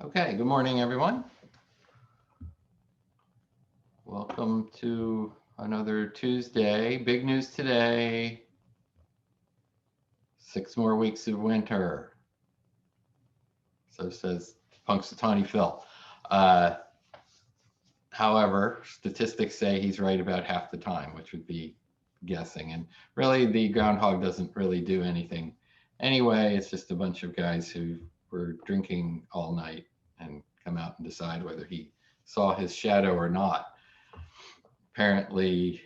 Okay, good morning, everyone. Welcome to another Tuesday. Big news today. 6 more weeks of winter. So says Punxsutawney Phil. However, statistics say he's right about half the time, which would be guessing. And really, the groundhog doesn't really do anything anyway. It's just a bunch of guys who were drinking all night and come out and decide whether he saw his shadow or not. Apparently,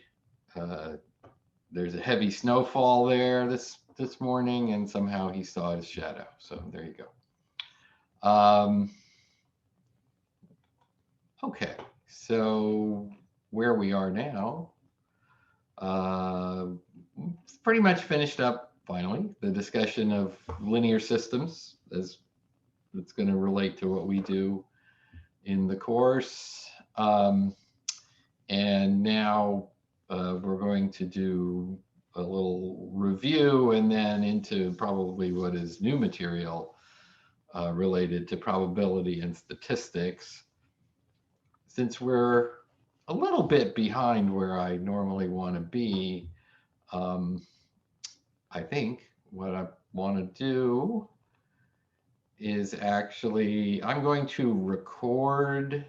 there's a heavy snowfall there this morning, and somehow he saw his shadow. So there you go. Okay, so where we are now, pretty much finished up finally the discussion of linear systems, as it's going to relate to what we do in the course. And now we're going to do a little review and then into probably what is new material related to probability and statistics. Since we're a little bit behind where I normally want to be, I think what I want to do is actually, I'm going to record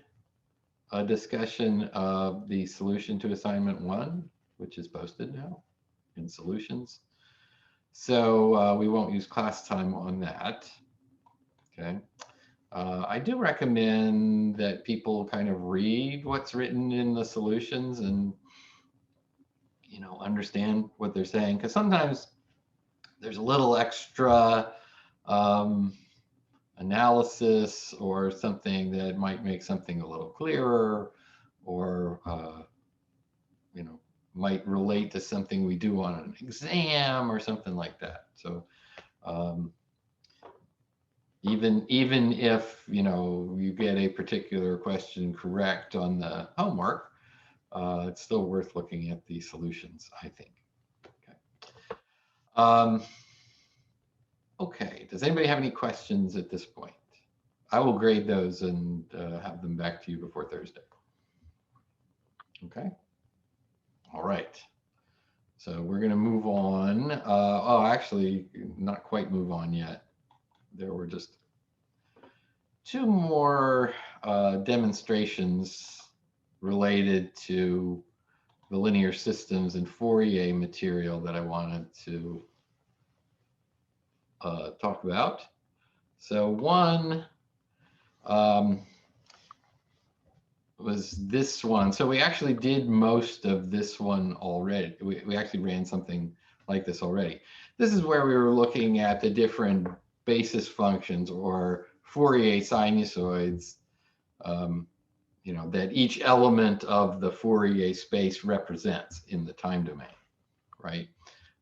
a discussion of the solution to assignment 1, which is posted now in solutions. So we won't use class time on that. Okay. I do recommend that people kind of read what's written in the solutions and, understand what they're saying, because sometimes there's a little extra analysis or something that might make something a little clearer, or might relate to something we do on an exam or something like that. So even if you get a particular question correct on the homework, it's still worth looking at the solutions, I think. Okay. Okay, does anybody have any questions at this point? I will grade those and have them back to you before Thursday. Okay. All right. So we're going to move on. Oh, actually, not quite move on yet. There were just 2 more demonstrations related to the linear systems and Fourier material that I wanted to talk about. So one was this one. So we actually did most of this one already. We actually ran something like this already. This is where we were looking at the different basis functions or Fourier sinusoids, that each element of the Fourier space represents in the time domain, right?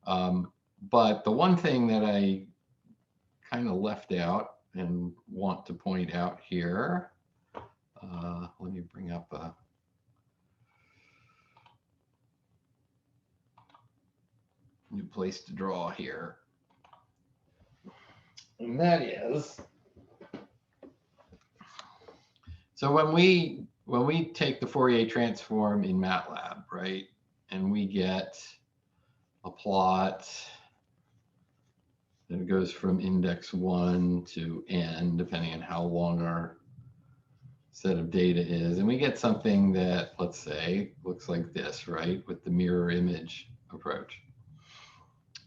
But the one thing that I kind of left out and want to point out here, let me bring up a new place to draw here. And that is, so when we take the Fourier transform in MATLAB, right, and we get a plot that goes from index 1 to n, depending on how long our set of data is, and we get something that, let's say, looks like this, right, with the mirror image approach.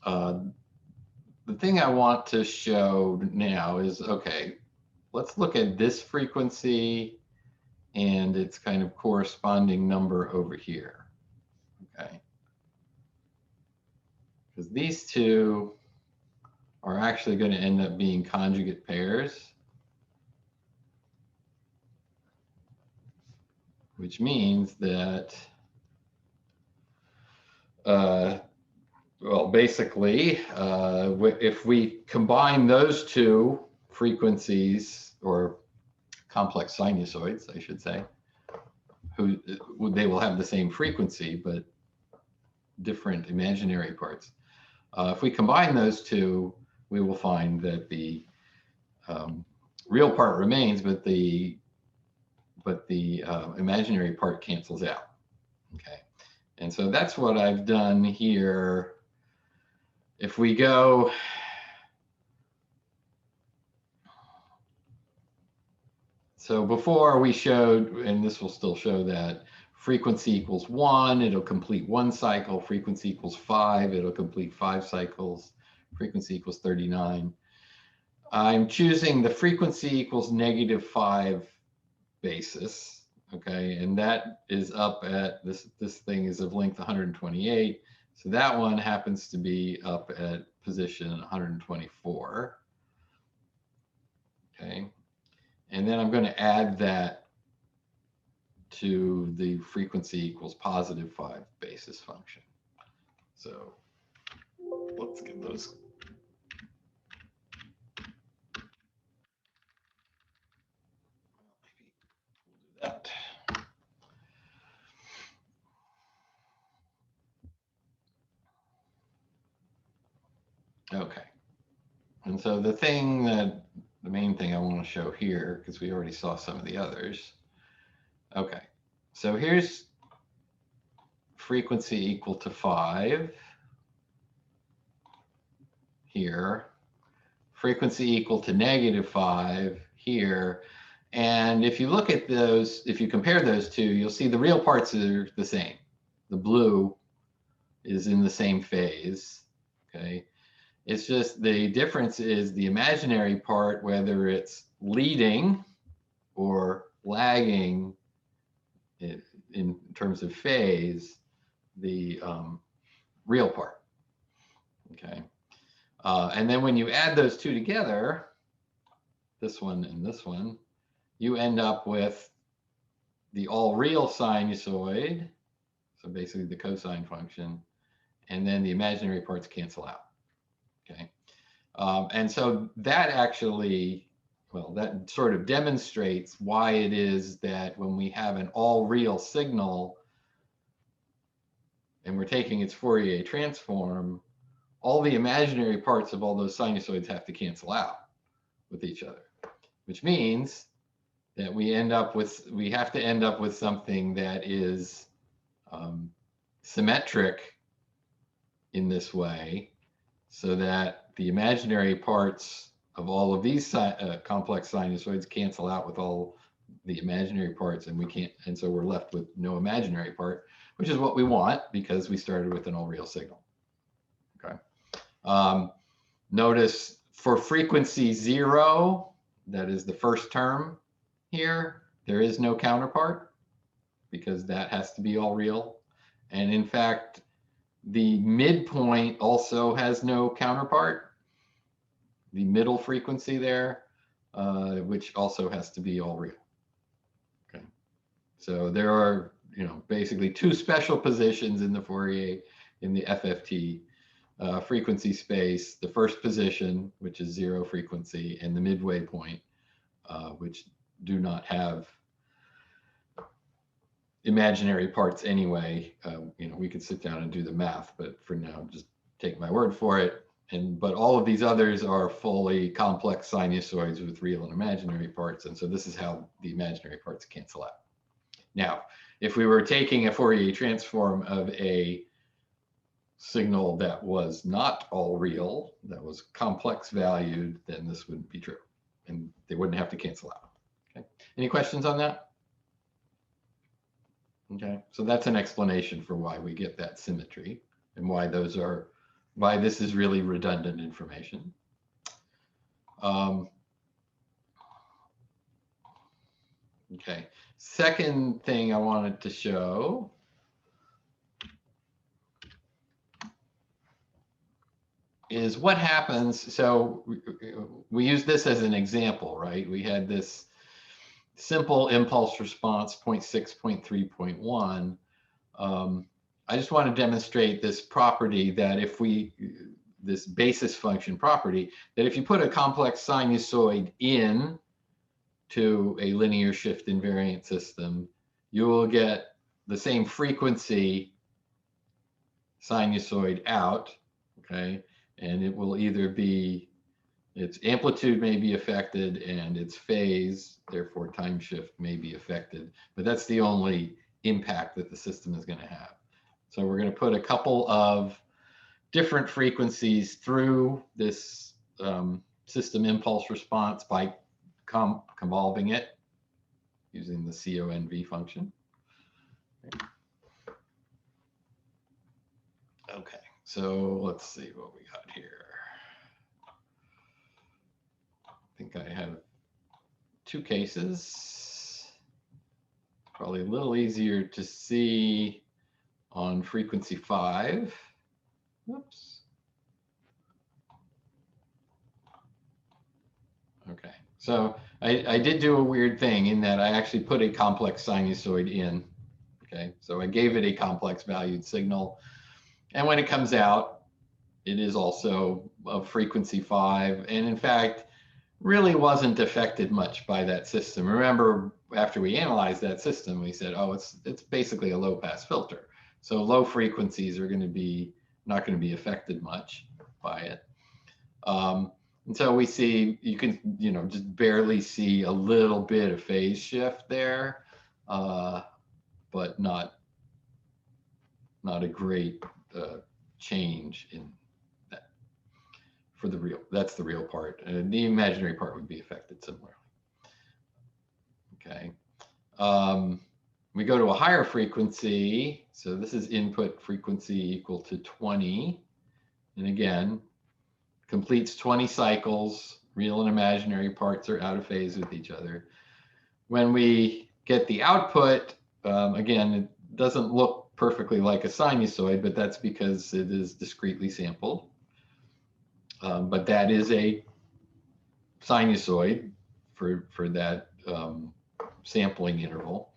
The thing I want to show now is, okay, let's look at this frequency and its kind of corresponding number over here, okay? Because these two are actually going to end up being conjugate pairs, which means that, well, basically, if we combine those 2 frequencies, or complex sinusoids, I should say, they will have the same frequency, but different imaginary parts. If we combine those 2, we will find that the real part remains, but the imaginary part cancels out. Okay, and so that's what I've done here. If we go, so before we showed, and this will still show that frequency equals 1, it'll complete 1 cycle. Frequency equals 5, it'll complete 5 cycles. Frequency equals 39. I'm choosing the frequency equals -5 basis, okay, and that is up at this thing is of length 128, so that one happens to be up at position 124. Okay, and then I'm going to add that to the frequency equals +5 basis function. So let's get those. That. Okay, and so the main thing I want to show here, because we already saw some of the others. Okay, so here's frequency equal to 5 here, frequency equal to -5 here. And if you look at those, if you compare those two, you'll see the real parts are the same. The blue is in the same phase, okay? It's just the difference is the imaginary part, whether it's leading or lagging in terms of phase, the real part, okay? And then when you add those two together, this one and this one, you end up with the all real sinusoid, so basically the cosine function, and then the imaginary parts cancel out, okay? And so that actually, well, that sort of demonstrates why it is that when we have an all real signal and we're taking its Fourier transform, all the imaginary parts of all those sinusoids have to cancel out with each other, which means that we have to end up with something that is symmetric in this way, so that the imaginary parts of all of these complex sinusoids cancel out with all the imaginary parts, and so we're left with no imaginary part, which is what we want because we started with an all real signal. Okay. Notice for frequency 0, that is the first term here, there is no counterpart because that has to be all real. And in fact, the midpoint also has no counterpart, the middle frequency there, which also has to be all real. Okay, so there are, basically two special positions in the Fourier, in the FFT frequency space: the first position, which is 0 frequency, and the midway point, which do not have imaginary parts anyway. We could sit down and do the math, but for now, just take my word for it. But all of these others are fully complex sinusoids with real and imaginary parts. And so this is how the imaginary parts cancel out. Now, if we were taking a Fourier transform of a signal that was not all real, that was complex valued, then this wouldn't be true. And they wouldn't have to cancel out. Okay. Any questions on that? Okay, so that's an explanation for why we get that symmetry and why this is really redundant information. Okay, second thing I wanted to show is what happens. So we use this as an example, right? We had this simple impulse response 0.6, 0.3, 0.1. I just want to demonstrate this property that this basis function property, that if you put a complex sinusoid in to a linear shift invariant system, you will get the same frequency sinusoid out, okay? And it will either be its amplitude may be affected and its phase, therefore time shift, may be affected, but that's the only impact that the system is going to have. So we're going to put a couple of different frequencies through this system impulse response by convolving it using the conv function. Okay, so let's see what we got here. I think I have two cases. Probably a little easier to see on frequency 5. Whoops. Okay, so I did do a weird thing in that I actually put a complex sinusoid in. Okay, so I gave it a complex valued signal. And when it comes out, it is also of frequency 5. And in fact, really wasn't affected much by that system. Remember, after we analyzed that system, we said, oh, it's basically a low pass filter. So low frequencies are going to be not going to be affected much by it. And so we see, you can, just barely see a little bit of phase shift there, but not a great change in that for the real. That's the real part. The imaginary part would be affected similarly. Okay. We go to a higher frequency. So this is input frequency equal to 20. And again, completes 20 cycles. Real and imaginary parts are out of phase with each other. When we get the output, again, it doesn't look perfectly like a sinusoid, but that's because it is discretely sampled. But that is a sinusoid for that sampling interval.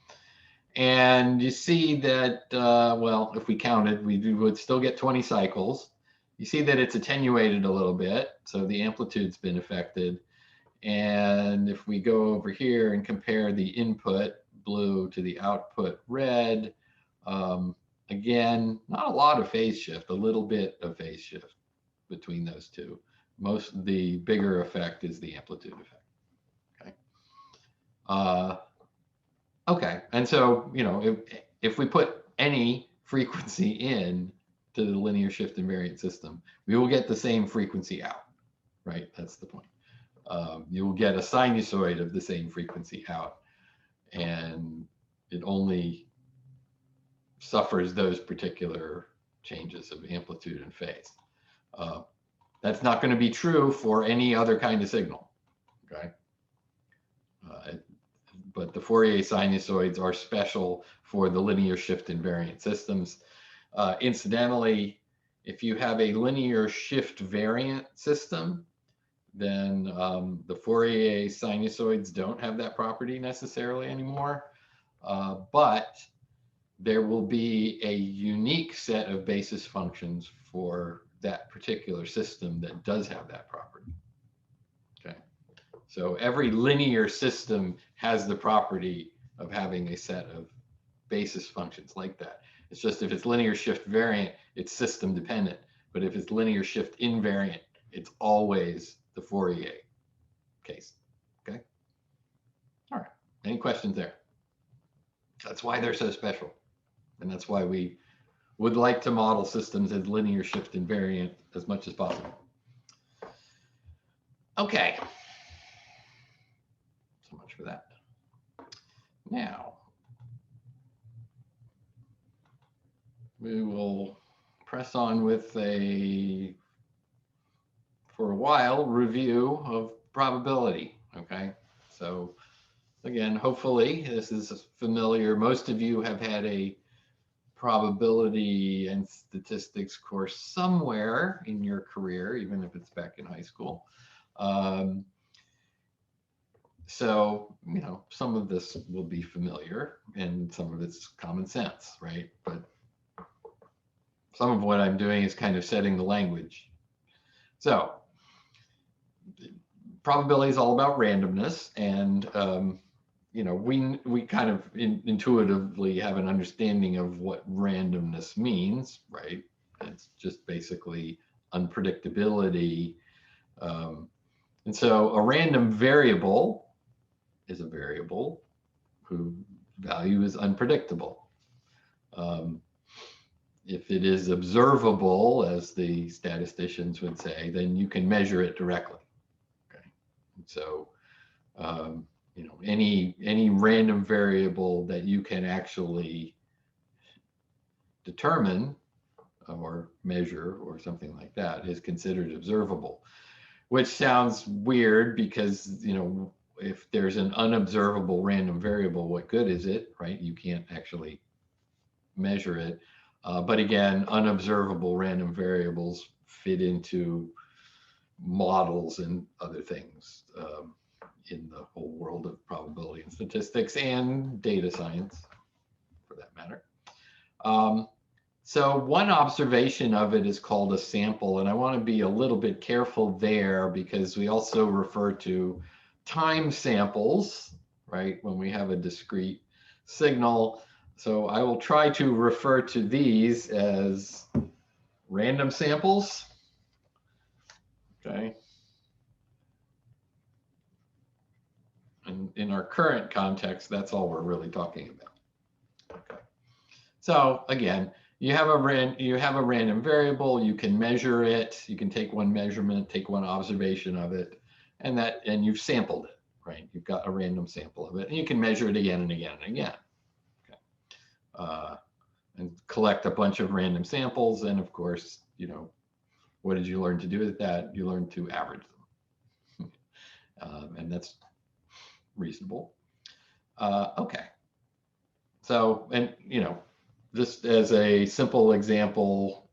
And you see that, well, if we counted, we would still get 20 cycles. You see that it's attenuated a little bit, so the amplitude's been affected. And if we go over here and compare the input blue to the output red, again, not a lot of phase shift, a little bit of phase shift between those two. The bigger effect is the amplitude effect. Okay. Okay, and so, if we put any frequency in to the linear shift invariant system, we will get the same frequency out, right? That's the point. You will get a sinusoid of the same frequency out, and it only suffers those particular changes of amplitude and phase. That's not going to be true for any other kind of signal, okay? But the Fourier sinusoids are special for the linear shift invariant systems. Incidentally, if you have a linear shift variant system, then the Fourier sinusoids don't have that property necessarily anymore. But there will be a unique set of basis functions for that particular system that does have that property. Okay. So every linear system has the property of having a set of basis functions like that. It's just if it's linear shift variant, it's system dependent. But if it's linear shift invariant, it's always the Fourier case. Okay. All right. Any questions there? That's why they're so special. And that's why we would like to model systems as linear shift invariant as much as possible. Okay. So much for that. Now, we will press on with for a while, review of probability, okay? So again, hopefully this is familiar. Most of you have had a probability and statistics course somewhere in your career, even if it's back in high school. So, some of this will be familiar and some of it's common sense, right? But some of what I'm doing is kind of setting the language. So, probability is all about randomness, and we kind of intuitively have an understanding of what randomness means, right? It's just basically unpredictability And so a random variable is a variable whose value is unpredictable. If it is observable, as the statisticians would say, then you can measure it directly. Okay, and so you know, any random variable that you can actually determine or measure or something like that is considered observable, which sounds weird because, you know, if there's an unobservable random variable, what good is it, right? You can't actually measure it. But again, unobservable random variables fit into models and other things in the whole world of probability and statistics and data science, for that matter. So one observation of it is called a sample, and I want to be a little bit careful there because we also refer to time samples, right, when we have a discrete signal. So I will try to refer to these as random samples. Okay. And in our current context, that's all we're really talking about. Okay. So again, you have a random variable, you can measure it, you can take one measurement, take one observation of it, and you've sampled it, right? You've got a random sample of it, and you can measure it again and again and again. Okay. And collect a bunch of random samples, and of course, you know, what did you learn to do with that? You learned to average them. And that's reasonable. Okay. So, and you know, just as a simple example,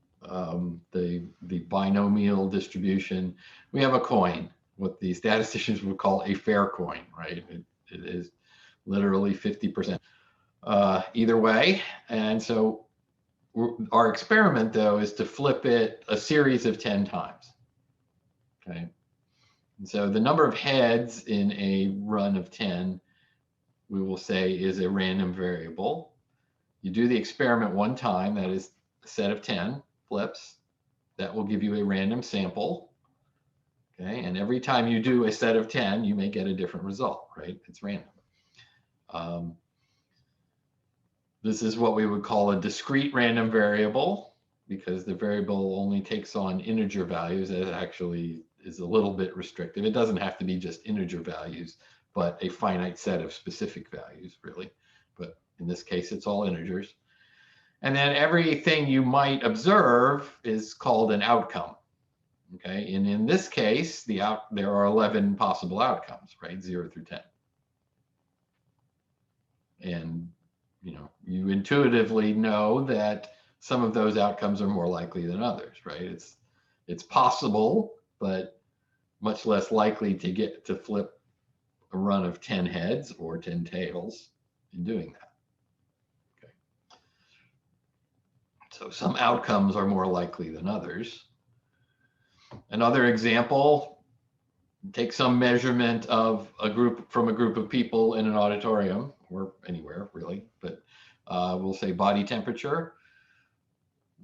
the binomial distribution, we have a coin, what the statisticians would call a fair coin, right? It is literally 50% either way. And so our experiment, though, is to flip it a series of 10 times. Okay. And so the number of heads in a run of 10, we will say, is a random variable. You do the experiment one time, that is a set of 10 flips. That will give you a random sample. Okay, and every time you do a set of 10, you may get a different result, right? It's random. This is what we would call a discrete random variable because the variable only takes on integer values. It actually is a little bit restrictive. It doesn't have to be just integer values, but a finite set of specific values, really. But in this case, it's all integers. And then everything you might observe is called an outcome. Okay, and in this case, there are 11 possible outcomes, right? 0 through 10. And you know, you intuitively know that some of those outcomes are more likely than others, right? It's possible, but much less likely to get to flip a run of 10 heads or 10 tails in doing that. Okay. So some outcomes are more likely than others. Another example, take some measurement of a group of people in an auditorium or anywhere really, but we'll say body temperature.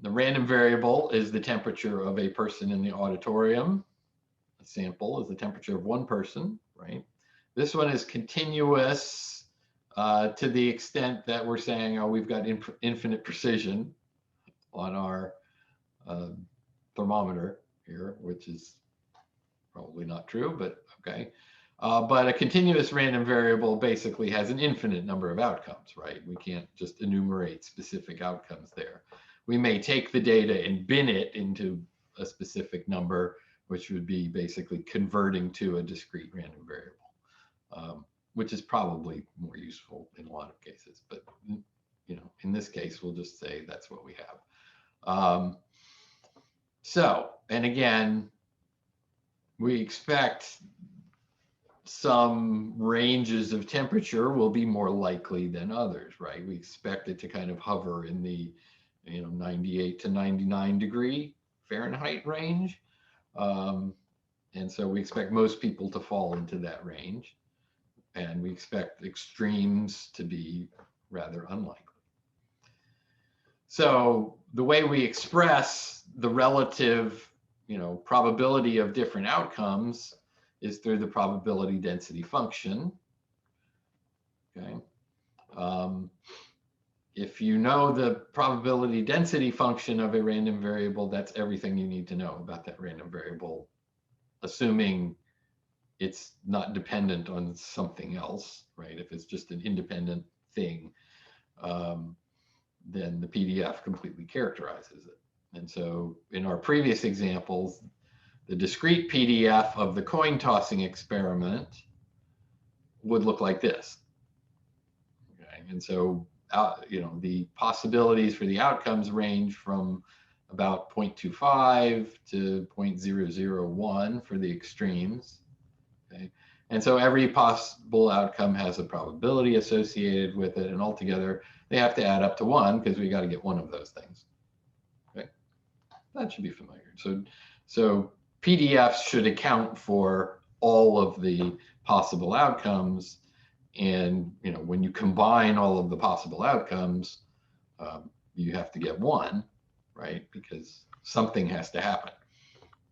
The random variable is the temperature of a person in the auditorium. A sample is the temperature of one person, right? This one is continuous to the extent that we're saying, oh, we've got infinite precision on our thermometer here, which is probably not true, but okay. But a continuous random variable basically has an infinite number of outcomes, right? We can't just enumerate specific outcomes there. We may take the data and bin it into a specific number, which would be basically converting to a discrete random variable, which is probably more useful in a lot of cases. But you know, in this case, we'll just say that's what we have. So, and again, we expect some ranges of temperature will be more likely than others, right? We expect it to kind of hover in the 98 to 99 degree Fahrenheit range. And so we expect most people to fall into that range. And we expect extremes to be rather unlikely. So the way we express the relative probability of different outcomes is through the probability density function. Okay. If you know the probability density function of a random variable, that's everything you need to know about that random variable, assuming it's not dependent on something else, right? If it's just an independent thing, then the PDF completely characterizes it. And so in our previous examples, the discrete PDF of the coin tossing experiment would look like this. Okay. And so, the possibilities for the outcomes range from about 0.25 to 0.001 for the extremes. Okay. And so every possible outcome has a probability associated with it, and altogether they have to add up to 1 because we got to get one of those things. Okay. That should be familiar. So PDFs should account for all of the possible outcomes, and when you combine all of the possible outcomes, you have to get 1, right? Because something has to happen.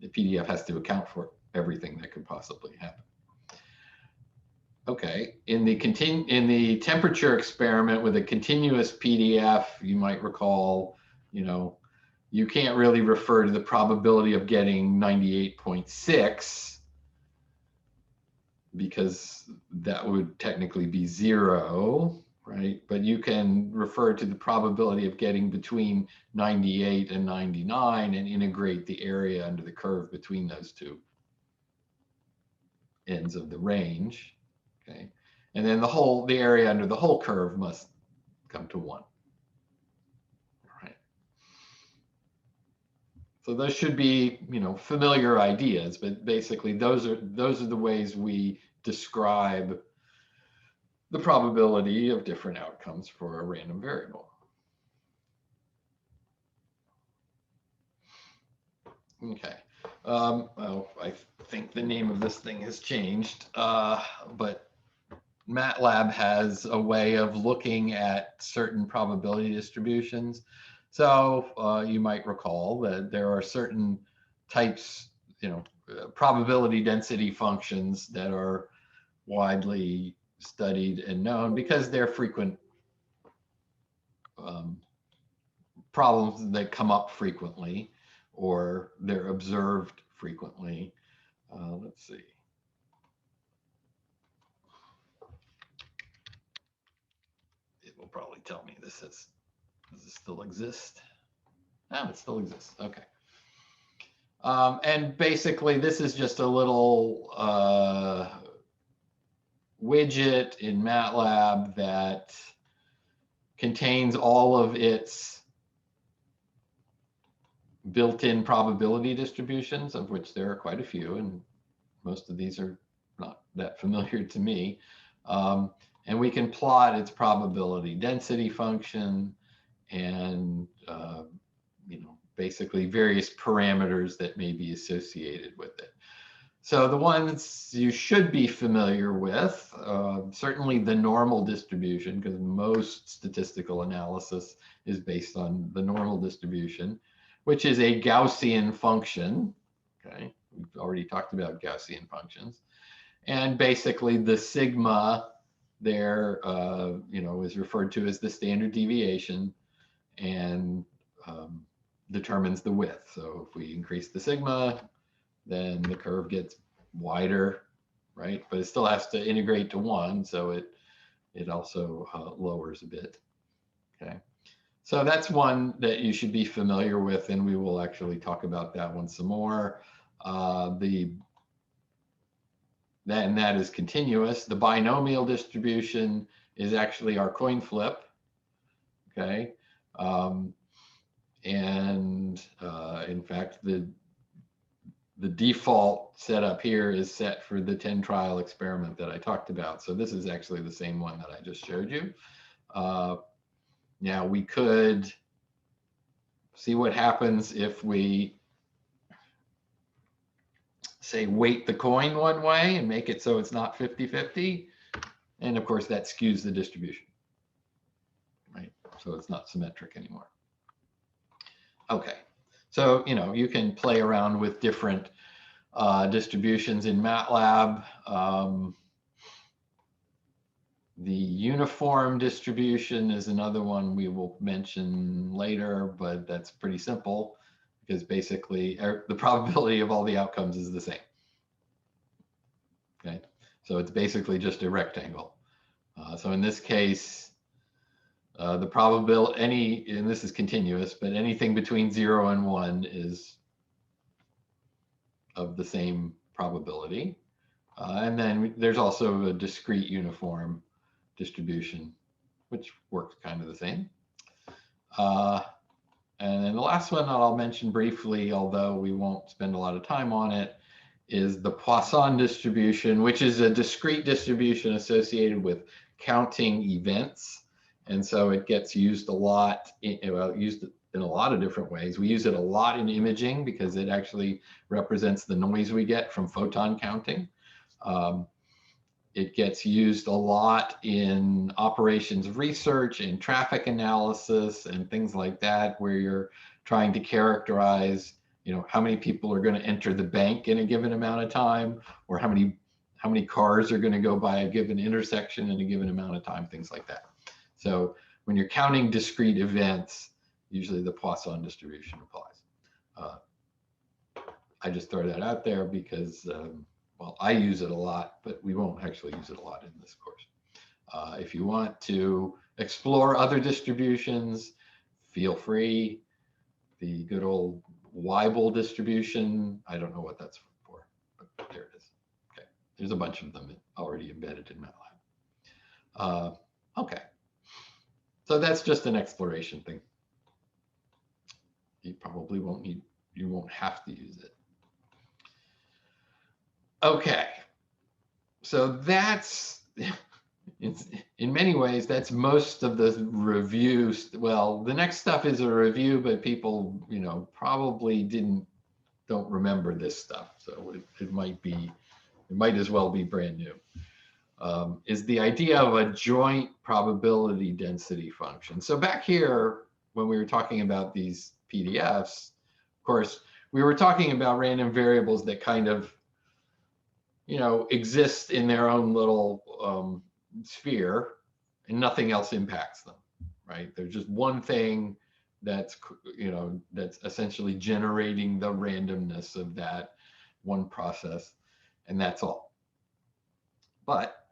The PDF has to account for everything that could possibly happen. Okay, in the temperature experiment with a continuous PDF, you might recall, you can't really refer to the probability of getting 98.6 because that would technically be 0, right? But you can refer to the probability of getting between 98 and 99 and integrate the area under the curve between those two ends of the range, okay? And then the area under the whole curve must come to 1. So those should be, familiar ideas, but basically those are the ways we describe the probability of different outcomes for a random variable. Okay. Well, I think the name of this thing has changed, but MATLAB has a way of looking at certain probability distributions. So you might recall that there are certain types, probability density functions that are widely studied and known because they're frequent problems that come up frequently, or they're observed frequently. Let's see. It will probably tell me does this still exist? Oh, it still exists. Okay. And basically, this is just a little widget in MATLAB that contains all of its built-in probability distributions, of which there are quite a few, and most of these are not that familiar to me. And we can plot its probability density function and basically various parameters that may be associated with it. So the ones you should be familiar with, certainly the normal distribution, because most statistical analysis is based on the normal distribution, which is a Gaussian function. Okay, we've already talked about Gaussian functions. And basically the sigma there, is referred to as the standard deviation and determines the width. So if we increase the sigma, then the curve gets wider, right? But it still has to integrate to 1, so it also lowers a bit. Okay, so that's one that you should be familiar with, and we will actually talk about that one some more. That is continuous. The binomial distribution is actually our coin flip. Okay, in fact, the default setup here is set for the 10 trial experiment that I talked about. So this is actually the same one that I just showed you. Now we could see what happens if we say weight the coin one way and make it so it's not 50-50. And of course that skews the distribution, right? So it's not symmetric anymore. Okay, so you can play around with different distributions in MATLAB. The uniform distribution is another one we will mention later, but that's pretty simple because basically the probability of all the outcomes is the same. Okay, so it's basically just a rectangle. So in this case, the probability, and this is continuous, but anything between 0 and 1 is of the same probability. And then there's also a discrete uniform distribution, which works kind of the same. And then the last one that I'll mention briefly, although we won't spend a lot of time on it, is the Poisson distribution, which is a discrete distribution associated with counting events. And so it gets used a lot, used in a lot of different ways. We use it a lot in imaging because it actually represents the noise we get from photon counting. It gets used a lot in operations research and traffic analysis and things like that, where you're trying to characterize, how many people are going to enter the bank in a given amount of time, or how many cars are going to go by a given intersection in a given amount of time, things like that. So when you're counting discrete events, usually the Poisson distribution applies. I just throw that out there because well, I use it a lot, but we won't actually use it a lot in this course. If you want to explore other distributions, feel free. The good old Weibull distribution, I don't know what that's for, but there it is. Okay, there's a bunch of them already embedded in MATLAB. Okay, so that's just an exploration thing. You probably won't need, you won't have to use it. Okay, so that's, in many ways, that's most of the reviews. Well, the next stuff is a review, but people, probably don't remember this stuff. So it might as well be brand new. Is the idea of a joint probability density function. So back here, when we were talking about these PDFs, of course, we were talking about random variables that kind of, exist in their own little sphere and nothing else impacts them, right? There's just one thing that's, that's essentially generating the randomness of that one process, and that's all. But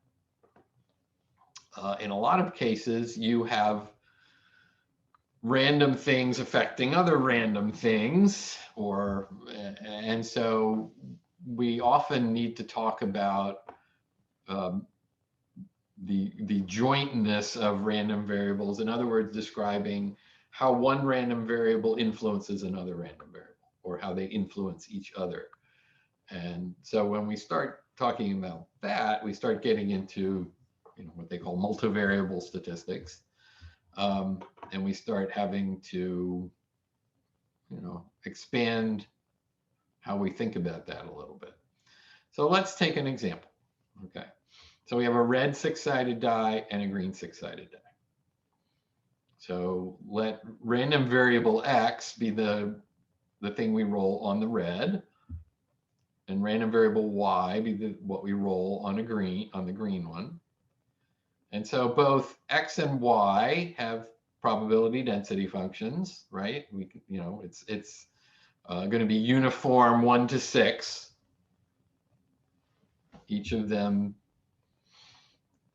in a lot of cases, you have random things affecting other random things, and so we often need to talk about the jointness of random variables. In other words, describing how one random variable influences another random variable, or how they influence each other. And so when we start talking about that, we start getting into what they call multivariable statistics, and we start having to expand how we think about that a little bit. So let's take an example. Okay, so we have a red 6-sided die and a green 6-sided die. So let random variable X be the thing we roll on the red, and random variable Y be what we roll on the green one. And so both X and Y have probability density functions, right? We it's going to be uniform 1 to 6, each of them,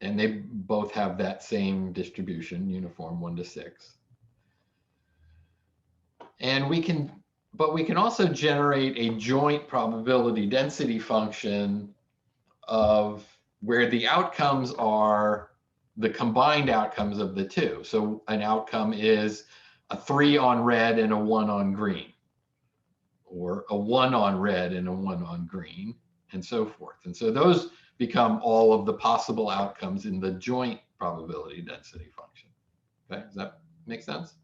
and they both have that same distribution, uniform 1 to 6. And we can also generate a joint probability density function of where the outcomes are the combined outcomes of the two. So an outcome is a 3 on red and a 1 on green, or a 1 on red and a 1 on green, and so forth. And so those become all of the possible outcomes in the joint probability density function. Okay, does that make sense?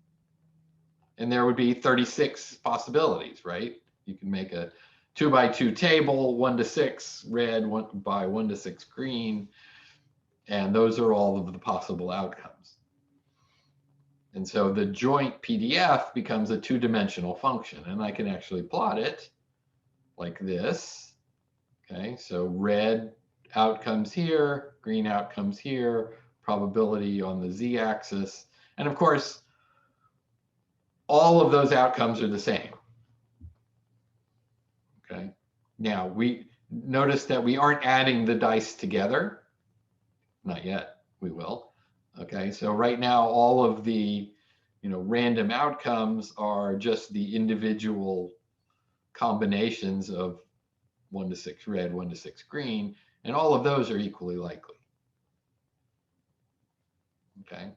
And there would be 36 possibilities, right? You can make a 2x2 table, 1 to 6 red, 1 by 1 to 6 green, and those are all of the possible outcomes. And so the joint PDF becomes a 2-dimensional function, and I can actually plot it like this. Okay, so red outcomes here, green outcomes here, probability on the z-axis. And of course, all of those outcomes are the same. Okay, now we notice that we aren't adding the dice together. Not yet, we will. Okay, so right now all of the random outcomes are just the individual combinations of 1 to 6 red, 1 to 6 green, and all of those are equally likely. Okay,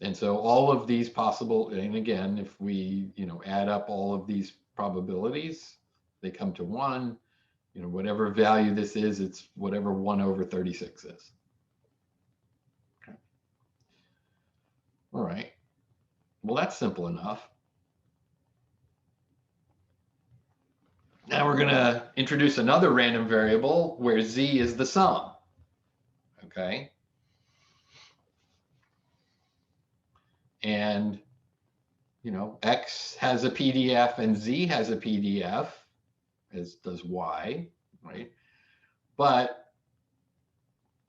and so all of these possible, and again, if we add up all of these probabilities, they come to 1. Whatever value this is, it's whatever 1 over 36 is. Okay. All right. Well, that's simple enough. Now we're going to introduce another random variable where z is the sum. Okay. And, x has a PDF and z has a PDF, as does y, right? But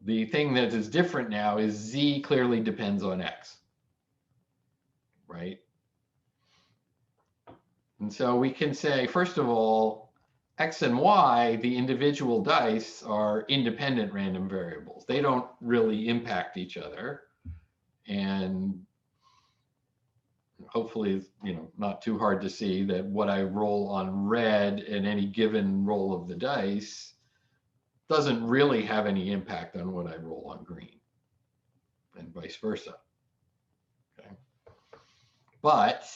the thing that is different now is z clearly depends on x, right? And so we can say, first of all, x and y, the individual dice, are independent random variables. They don't really impact each other. And hopefully, not too hard to see that what I roll on red in any given roll of the dice doesn't really have any impact on what I roll on green, and vice versa. Okay. But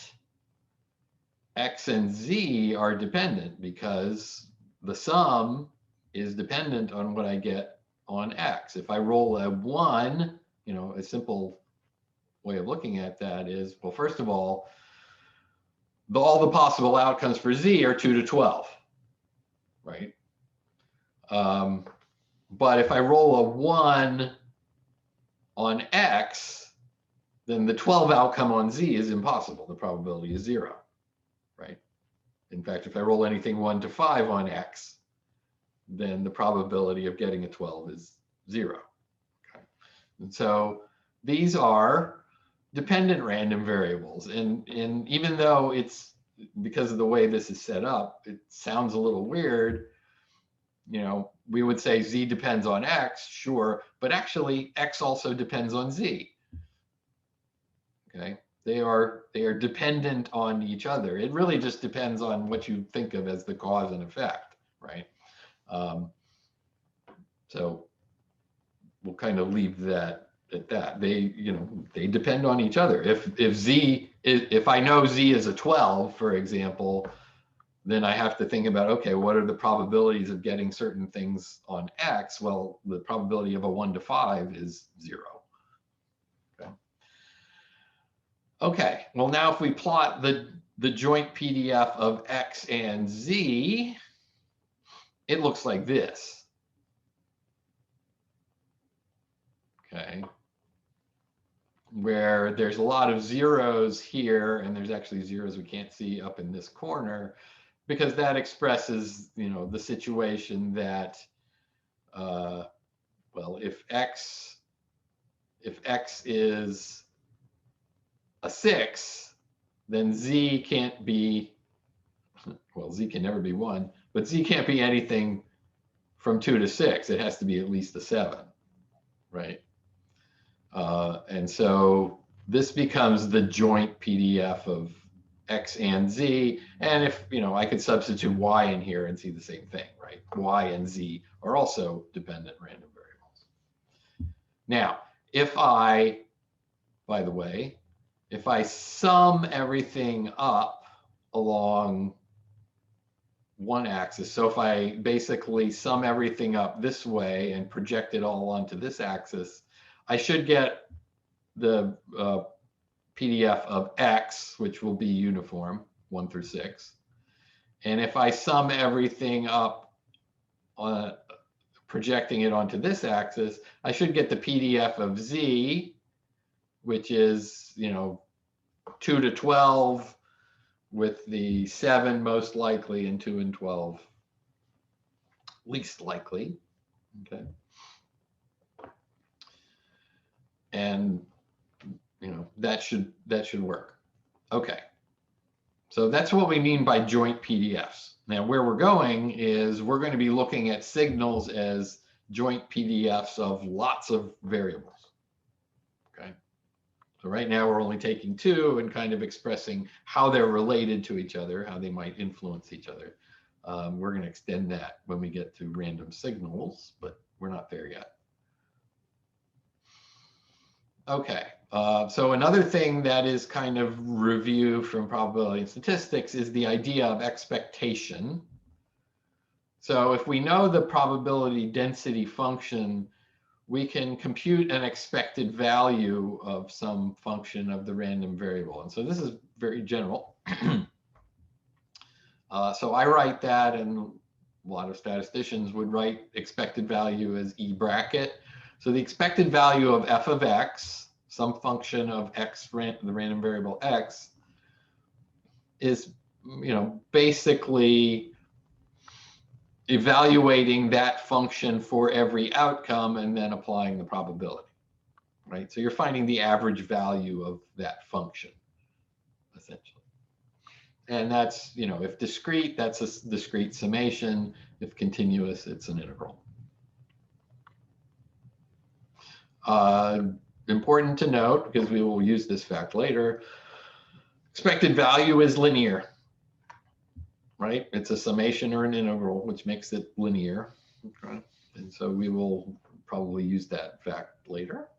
x and z are dependent because the sum is dependent on what I get on x. If I roll a 1, a simple way of looking at that is, well, first of all the possible outcomes for z are 2 to 12, right? But if I roll a 1 on x, then the 12 outcome on z is impossible. The probability is 0, right? In fact, if I roll anything 1 to 5 on x, then the probability of getting a 12 is 0. Okay. And so these are dependent random variables. And even though it's, because of the way this is set up, it sounds a little weird, we would say z depends on x, sure, but actually x also depends on z. Okay, they are dependent on each other. It really just depends on what you think of as the cause and effect, right? So we'll kind of leave that at that. They depend on each other. If I know z is a 12, for example, then I have to think about, okay, what are the probabilities of getting certain things on x? Well, the probability of a 1 to 5 is 0. Okay. Okay, well, now if we plot the joint PDF of x and z, it looks like this. Okay, where there's a lot of zeros here, and there's actually zeros we can't see up in this corner, because that expresses, the situation that, well, if x is a 6, then z can't be, well, z can never be 1, but z can't be anything from 2 to 6. It has to be at least a 7, right? And so this becomes the joint PDF of x and z. And if, I could substitute y in here and see the same thing, right? Y and z are also dependent random variables. Now, by the way, if I sum everything up along one axis, so if I basically sum everything up this way and project it all onto this axis, I should get the PDF of x, which will be uniform, 1 through 6. And if I sum everything up, projecting it onto this axis, I should get the PDF of z, which is, 2 to 12, with the 7 most likely, and 2 and 12 least likely. Okay. And that should work. Okay. So that's what we mean by joint PDFs. Now, where we're going is we're going to be looking at signals as joint PDFs of lots of variables. Okay. So right now we're only taking two and kind of expressing how they're related to each other, how they might influence each other. We're going to extend that when we get to random signals, but we're not there yet. Okay, so another thing that is kind of review from probability and statistics is the idea of expectation. So if we know the probability density function, we can compute an expected value of some function of the random variable. And so this is very general. So I write that, and a lot of statisticians would write expected value as E bracket. So the expected value of f of x, some function of x, the random variable x, is, basically evaluating that function for every outcome and then applying the probability, right? So you're finding the average value of that function, essentially. And that's, if discrete, that's a discrete summation. If continuous, it's an integral. Important to note, because we will use this fact later, expected value is linear, right? It's a summation or an integral, which makes it linear. Okay. And so we will probably use that fact later.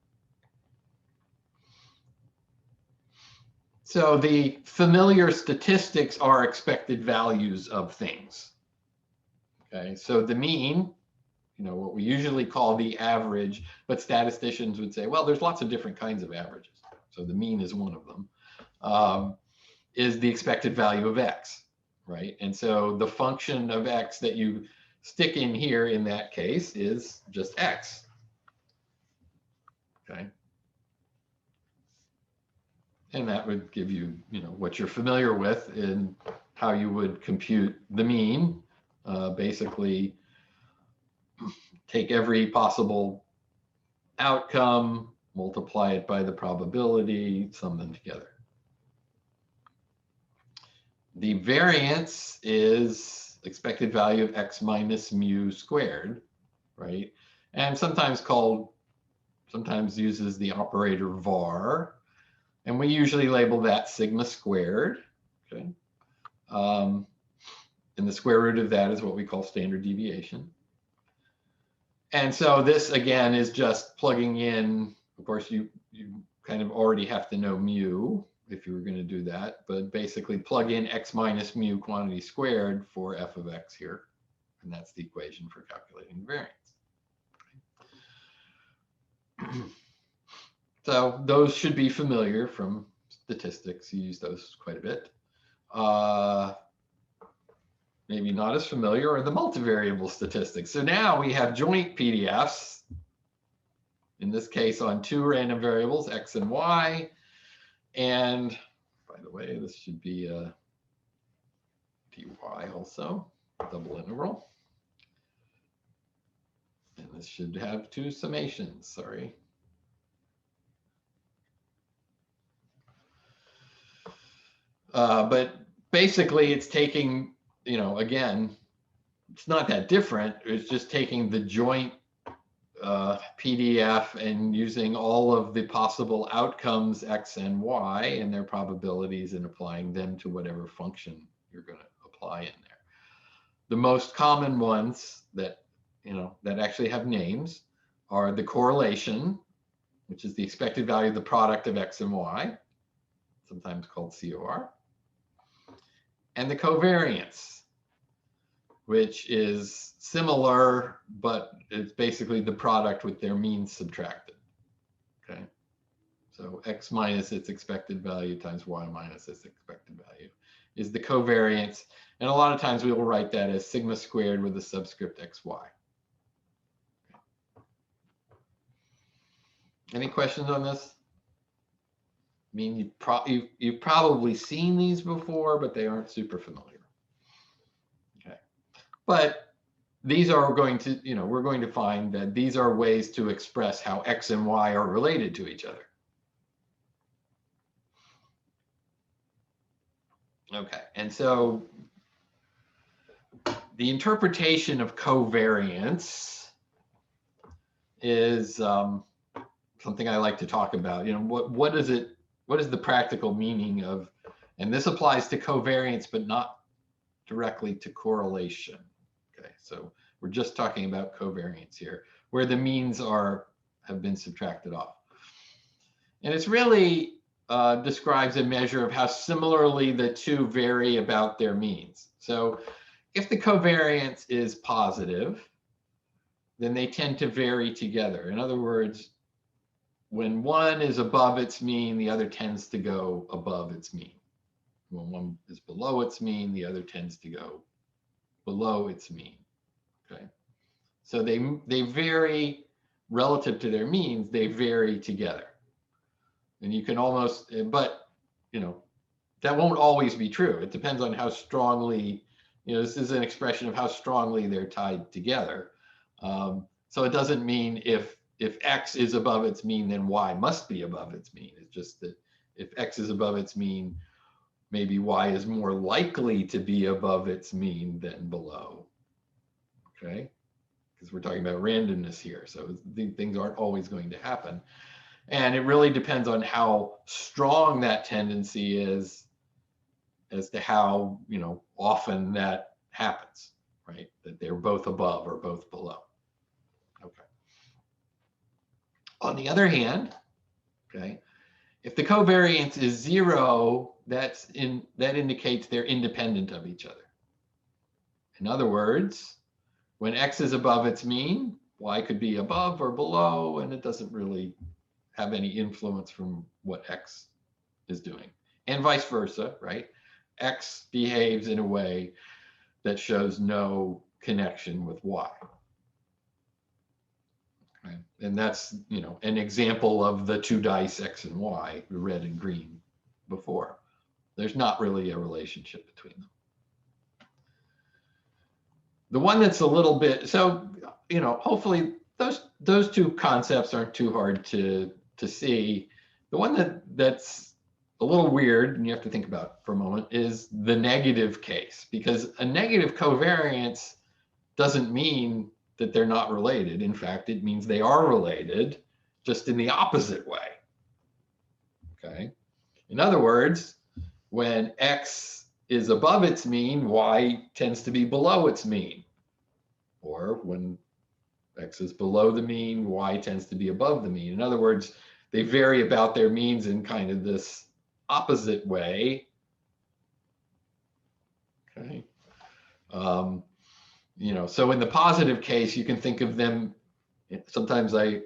So the familiar statistics are expected values of things. Okay, so the mean, what we usually call the average, but statisticians would say, well, there's lots of different kinds of averages. So the mean is one of them, is the expected value of x, right? And so the function of x that you stick in here in that case is just x. Okay. And that would give you, what you're familiar with in how you would compute the mean. Basically, take every possible outcome, multiply it by the probability, sum them together. The variance is expected value of x minus mu squared, right? And sometimes uses the operator var. And we usually label that sigma squared, okay? And the square root of that is what we call standard deviation. And so this, again, is just plugging in. Of course, you kind of already have to know mu if you were going to do that, but basically plug in x minus mu quantity squared for f of x here. And that's the equation for calculating variance. So those should be familiar from statistics. You use those quite a bit. Maybe not as familiar are the multivariable statistics. So now we have joint PDFs, in this case on two random variables, x and y. And by the way, this should be a dy also, double integral. And this should have two summations, sorry. But basically it's taking, again, it's not that different. It's just taking the joint PDF and using all of the possible outcomes x and y and their probabilities and applying them to whatever function you're going to apply in there. The most common ones that, that actually have names are the correlation, which is the expected value of the product of x and y, sometimes called COR. And the covariance, which is similar, but it's basically the product with their means subtracted. Okay, so x minus its expected value times y minus its expected value is the covariance. And a lot of times we will write that as sigma squared with a subscript xy. Okay. Any questions on this? I mean, you've probably seen these before, but they aren't super familiar. Okay, but these are going to, we're going to find that these are ways to express how X and Y are related to each other. Okay, and so the interpretation of covariance is something I like to talk about. What is it? What is the practical meaning of? And this applies to covariance, but not directly to correlation. Okay, so we're just talking about covariance here, where the means have been subtracted off, and it's really describes a measure of how similarly the two vary about their means. So if the covariance is positive, then they tend to vary together. In other words, when one is above its mean, the other tends to go above its mean. When one is below its mean, the other tends to go below its mean. Okay, so they vary relative to their means. They vary together, and you can almost, but that won't always be true. It depends on how strongly, this is an expression of how strongly they're tied together. So it doesn't mean if X is above its mean, then Y must be above its mean. It's just that if X is above its mean, maybe Y is more likely to be above its mean than below. Okay, because we're talking about randomness here. So things aren't always going to happen. And it really depends on how strong that tendency is as to how, often that happens, right? That they're both above or both below. Okay. On the other hand, okay, if the covariance is 0, that indicates they're independent of each other. In other words, when X is above its mean, Y could be above or below, and it doesn't really have any influence from what X is doing. And vice versa, right? X behaves in a way that shows no connection with Y. Okay. And that's, an example of the two dice X and Y, the red and green before. There's not really a relationship between them. The one that's a little bit, so, hopefully those two concepts aren't too hard to see. The one that's a little weird, and you have to think about for a moment, is the negative case, because a negative covariance doesn't mean that they're not related. In fact, it means they are related, just in the opposite way. Okay. In other words, when X is above its mean, Y tends to be below its mean. Or when X is below the mean, Y tends to be above the mean. In other words, they vary about their means in kind of this opposite way. Okay. So in the positive case, you can think of them, sometimes I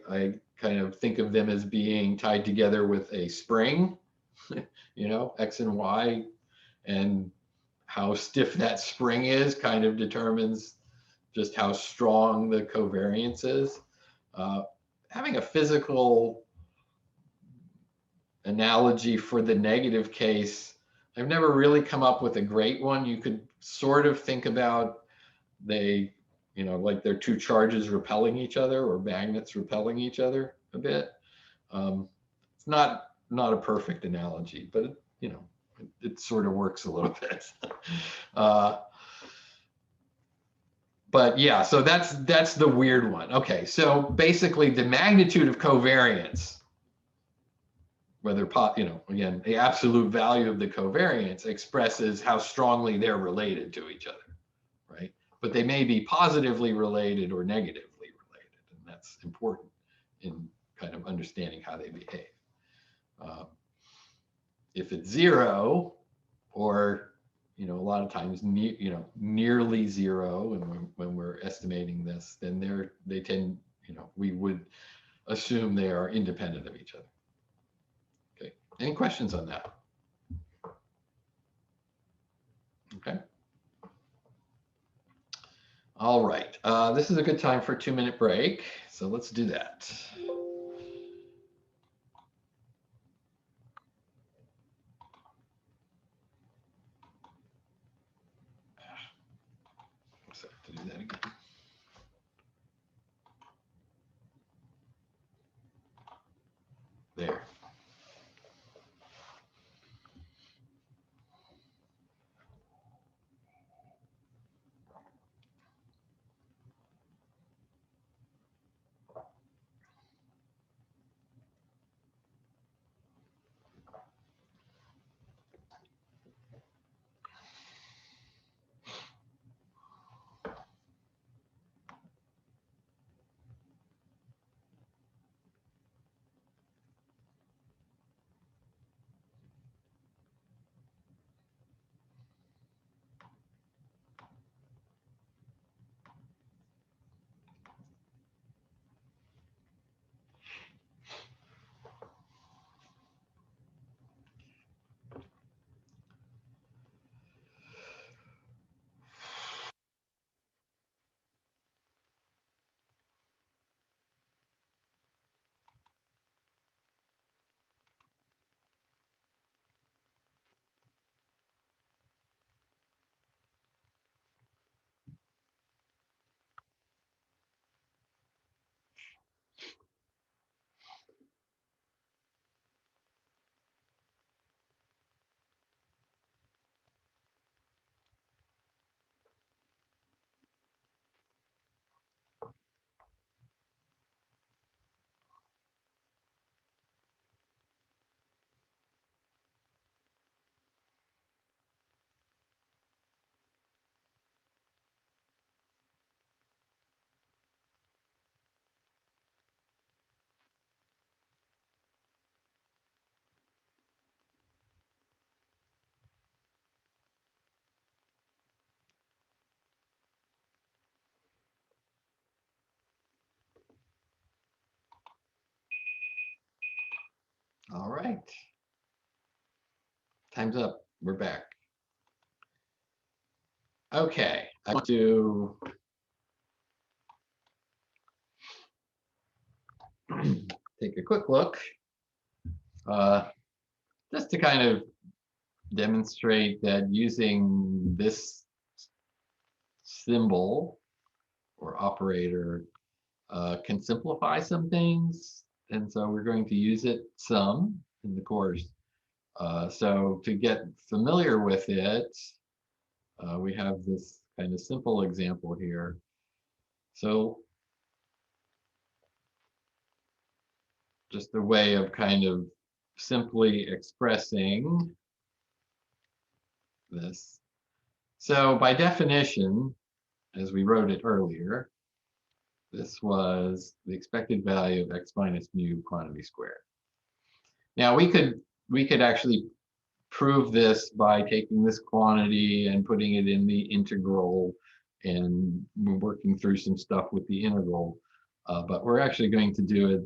kind of think of them as being tied together with a spring, X and Y, and how stiff that spring is kind of determines just how strong the covariance is. Having a physical analogy for the negative case, I've never really come up with a great one. You could sort of think about like they're two charges repelling each other, or magnets repelling each other a bit. It's not a perfect analogy, but it sort of works a little bit. But yeah, so that's the weird one. Okay, so basically the magnitude of covariance, whether again, the absolute value of the covariance expresses how strongly they're related to each other, right? But they may be positively related or negatively related, and that's important in kind of understanding how they behave. If it's 0, or a lot of times nearly 0, and when we're estimating this, then they tend, we would assume they are independent of each other. Okay, any questions on that? Okay. All right, this is a good time for a 2-minute break, so let's do that. So I have to do that again. All right. Time's up. We're back. Okay, I want to take a quick look just to kind of demonstrate that using this symbol or operator can simplify some things. And so we're going to use it some in the course. So to get familiar with it, we have this kind of simple example here. So just a way of kind of simply expressing this. So by definition, as we wrote it earlier, this was the expected value of x minus mu quantity squared. Now we could actually prove this by taking this quantity and putting it in the integral and working through some stuff with the integral, but we're actually going to do it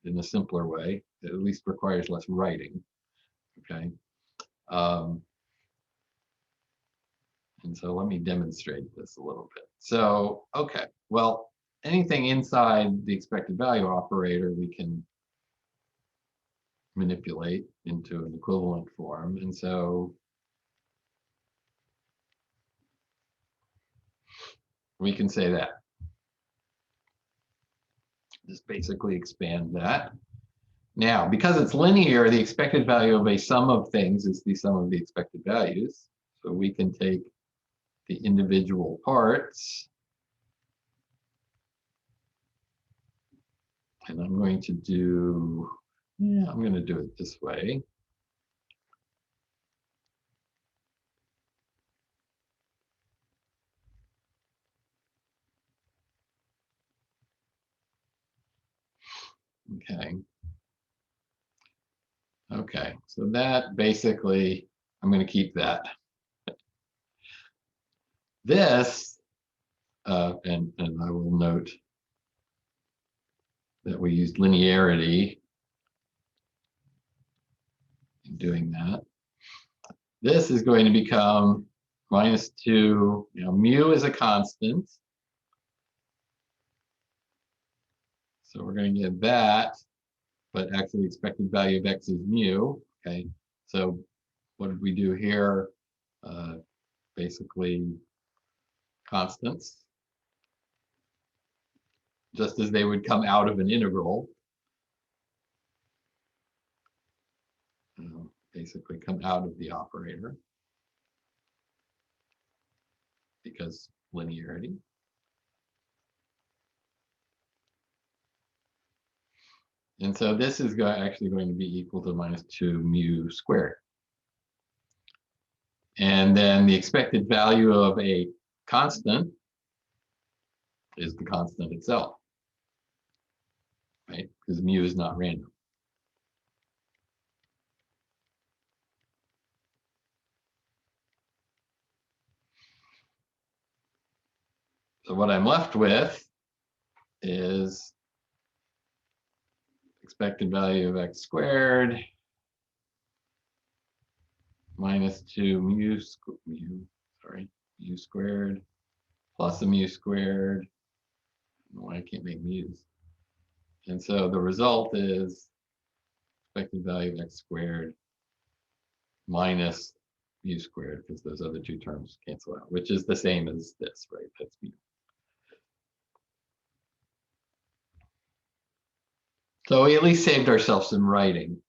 in a simpler way that at least requires less writing. Okay. And so let me demonstrate this a little bit. So, okay, well, anything inside the expected value operator we can manipulate into an equivalent form. And so we can say that. Just basically expand that. Now, because it's linear, the expected value of a sum of things is the sum of the expected values. So we can take the individual parts, and I'm going to do it this way. Okay. Okay, so that basically, I'm going to keep that. This, and I will note that we used linearity in doing that. This is going to become minus 2, mu is a constant. So we're going to get that, but actually the expected value of x is mu. Okay, so what did we do here? Basically constants, just as they would come out of an integral. Basically come out of the operator because linearity. And so this is actually going to be equal to minus 2 mu squared. And then the expected value of a constant is the constant itself, right? Because mu is not random. So what I'm left with is expected value of x squared minus 2 mu squared plus a mu squared. I don't know why I can't make mu's. And so the result is expected value of x squared minus mu squared, because those other two terms cancel out, which is the same as this, right? That's mu. So we at least saved ourselves some writing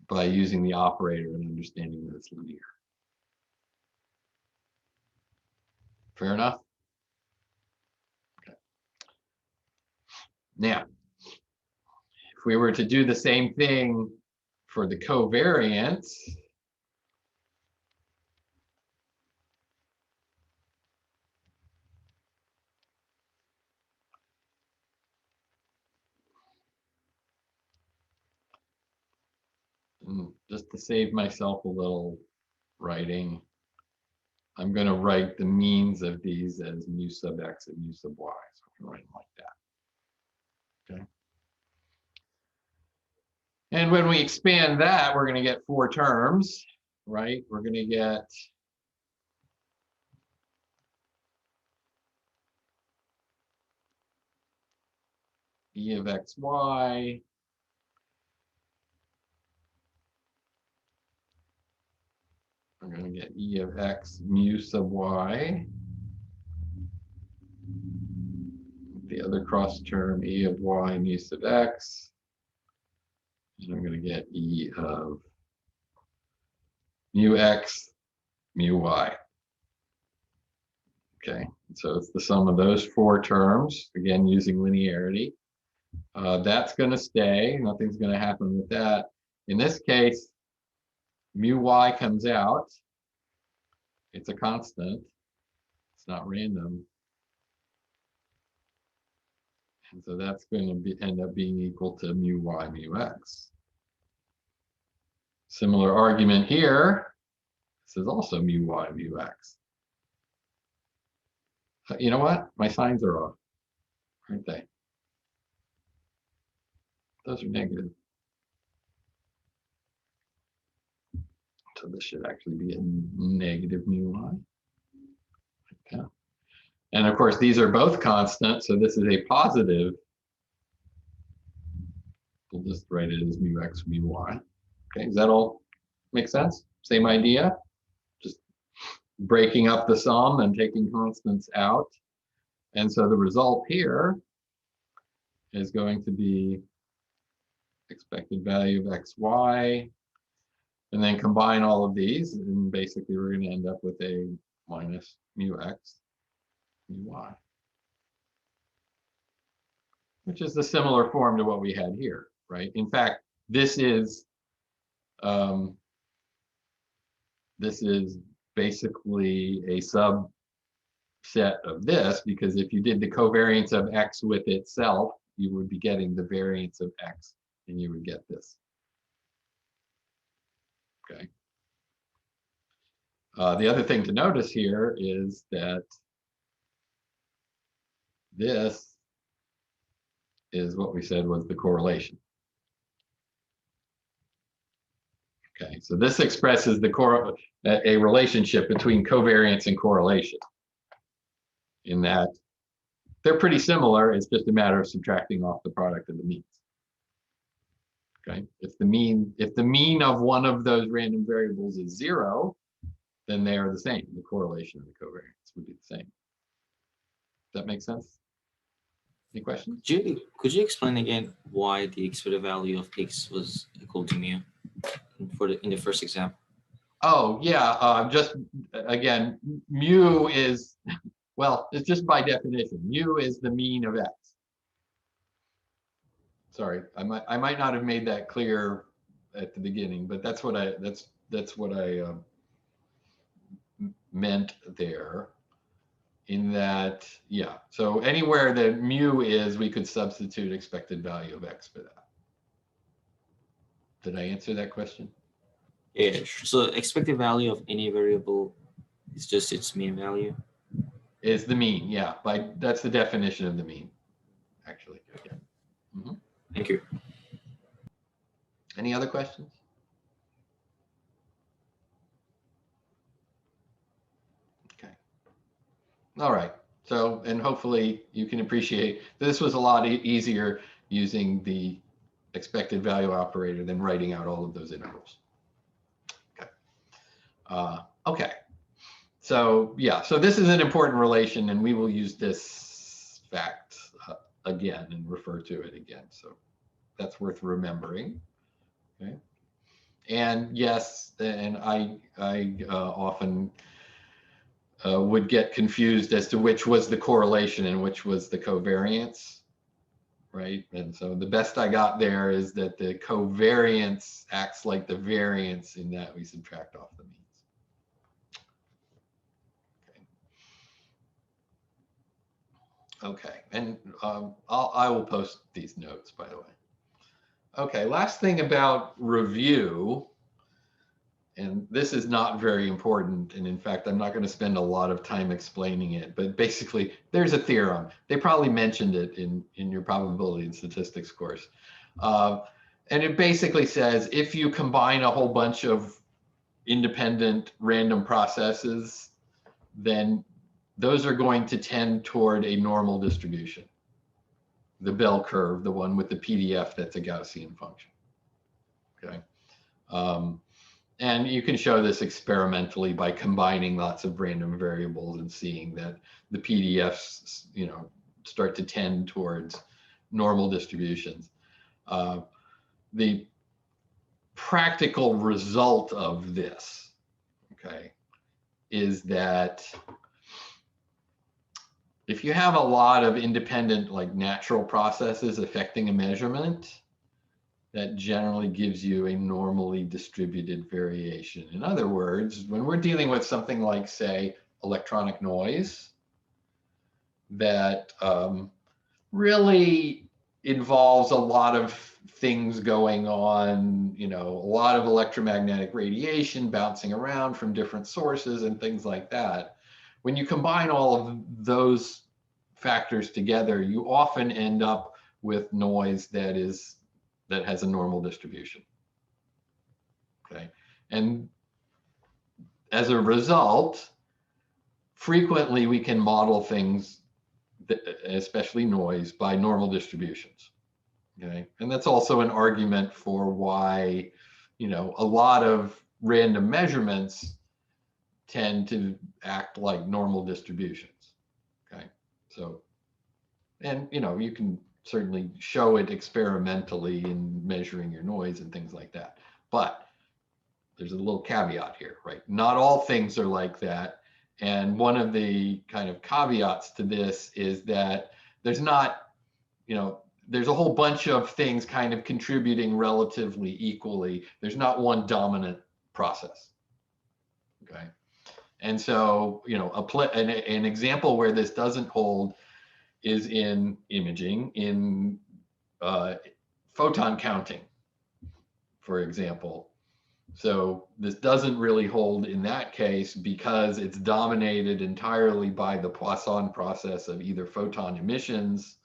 by using the operator and understanding that it's linear. Fair enough? Okay. Now, if we were to do the same thing for the covariance, just to save myself a little writing, I'm going to write the means of these as mu sub x and mu sub y. So I can write them like that. Okay. And when we expand that, we're going to get 4 terms, right? We're going to get E of xy we're going to get E of x mu sub y. The other cross term, E of y mu sub x. And I'm going to get E of mu x mu y. Okay, so it's the sum of those 4 terms, again, using linearity. That's going to stay. Nothing's going to happen with that. In this case, mu y comes out. It's a constant. It's not random. And so that's going to end up being equal to mu y mu x. Similar argument here. This is also mu y mu x. You know what? My signs are off, aren't they? Those are negative. So this should actually be a negative mu y. Yeah. And of course, these are both constant, so this is a positive. We'll just write it as mu x mu y. Okay, does that all make sense? Same idea? Just breaking up the sum and taking constants out. And so the result here is going to be expected value of xy, and then combine all of these, and basically we're going to end up with a minus mu x mu y, which is the similar form to what we had here, right? In fact, this is basically a subset of this, because if you did the covariance of x with itself, you would be getting the variance of x, and you would get this. Okay. The other thing to notice here is that this is what we said was the correlation. Okay, so this expresses a relationship between covariance and correlation, in that they're pretty similar. It's just a matter of subtracting off the product of the means. Okay, if the mean of one of those random variables is 0, then they are the same. The correlation and the covariance would be the same. Does that make sense? Any questions? Could you explain again why the expected value of x was equal to mu in the first example? Oh yeah, just again, mu is, well, it's just by definition. Mu is the mean of x. Sorry, I might not have made that clear at the beginning, but that's what I meant there. In that, yeah. So anywhere that mu is, we could substitute expected value of x for that. Did I answer that question? Yeah. So expected value of any variable is just its mean value. Is the mean, yeah. That's the definition of the mean, actually. Yeah. Mm-hmm. Thank you. Any other questions? Okay. All right. So, and hopefully you can appreciate this was a lot easier using the expected value operator than writing out all of those intervals. Okay. Okay. So yeah, so this is an important relation, and we will use this fact again and refer to it again. So that's worth remembering. Okay. And yes, and I often would get confused as to which was the correlation and which was the covariance, right? And so the best I got there is that the covariance acts like the variance in that we subtract off the means. Okay, and I will post these notes, by the way. Okay, last thing about review, and this is not very important, and in fact, I'm not going to spend a lot of time explaining it, but basically, there's a theorem. They probably mentioned it in your probability and statistics course. And it basically says if you combine a whole bunch of independent random processes, then those are going to tend toward a normal distribution. The bell curve, the one with the PDF that's a Gaussian function. Okay. And you can show this experimentally by combining lots of random variables and seeing that the PDFs, start to tend towards normal distributions. The practical result of this, okay, is that if you have a lot of independent, like natural processes affecting a measurement, that generally gives you a normally distributed variation. In other words, when we're dealing with something like, say, electronic noise, that really involves a lot of things going on, a lot of electromagnetic radiation bouncing around from different sources and things like that. When you combine all of those factors together, you often end up with noise that has a normal distribution. Okay, and as a result, frequently we can model things, especially noise, by normal distributions. Okay, and that's also an argument for why, a lot of random measurements tend to act like normal distributions. Okay, so, and you can certainly show it experimentally in measuring your noise and things like that, but there's a little caveat here, right? Not all things are like that. And one of the kind of caveats to this is that there's not, there's a whole bunch of things kind of contributing relatively equally. There's not one dominant process. Okay. And so, an example where this doesn't hold is in imaging, in photon counting, for example. So this doesn't really hold in that case because it's dominated entirely by the Poisson process of either photon emissions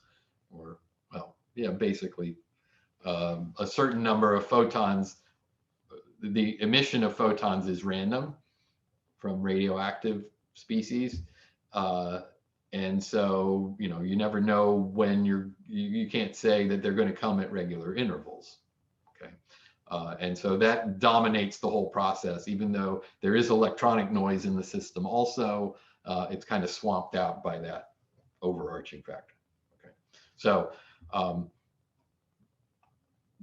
or, basically a certain number of photons. The emission of photons is random from radioactive species. And so, you never know when you can't say that they're going to come at regular intervals. Okay. And so that dominates the whole process, even though there is electronic noise in the system also, it's kind of swamped out by that overarching factor. Okay. So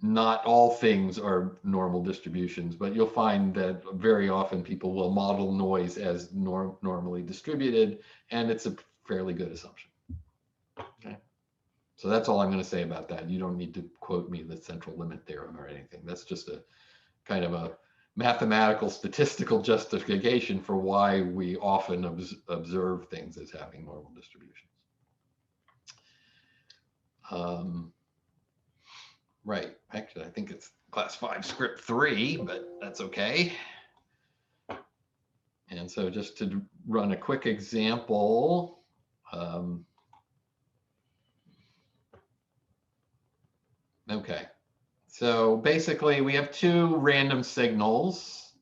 not all things are normal distributions, but you'll find that very often people will model noise as normally distributed, and it's a fairly good assumption. Okay. So that's all I'm going to say about that. You don't need to quote me the central limit theorem or anything. That's just a kind of a mathematical statistical justification for why we often observe things as having normal distributions. Right, actually, I think it's class 5 script 3, but that's okay. And so just to run a quick example, okay, so basically we have two random signals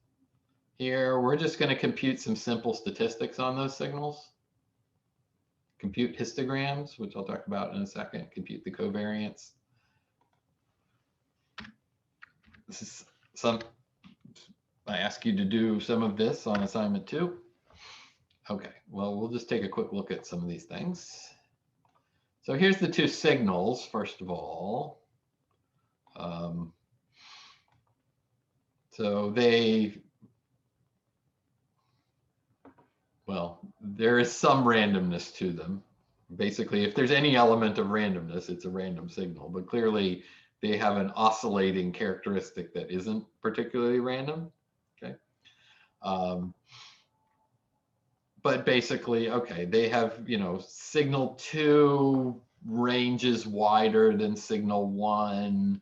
here. We're just going to compute some simple statistics on those signals. Compute histograms, which I'll talk about in a second, compute the covariance. This is I ask you to do some of this on assignment 2. Okay, well, we'll just take a quick look at some of these things. So here's the two signals, first of all. So there is some randomness to them. Basically, if there's any element of randomness, it's a random signal, but clearly they have an oscillating characteristic that isn't particularly random. Okay. But basically, okay, they have, signal 2 ranges wider than signal 1.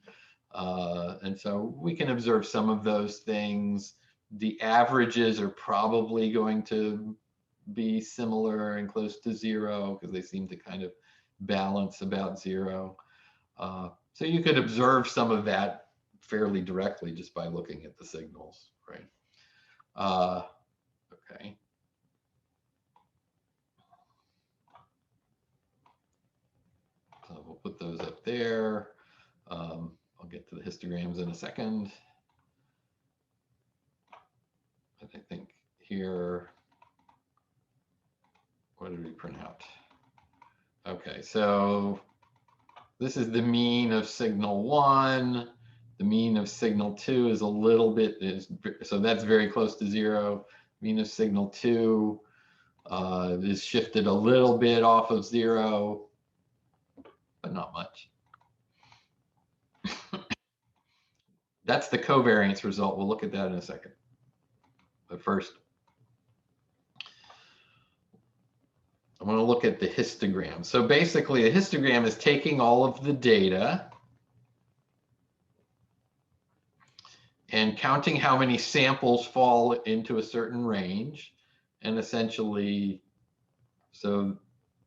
And so we can observe some of those things. The averages are probably going to be similar and close to 0 because they seem to kind of balance about 0. So you could observe some of that fairly directly just by looking at the signals, right? Okay. So we'll put those up there. I'll get to the histograms in a second. But I think here, what did we print out? Okay, so this is the mean of signal 1. The mean of signal 2 is a little bit, so that's very close to 0. Mean of signal 2 is shifted a little bit off of 0, but not much. That's the covariance result. We'll look at that in a second. But first, I want to look at the histogram. So basically, a histogram is taking all of the data and counting how many samples fall into a certain range. And essentially, so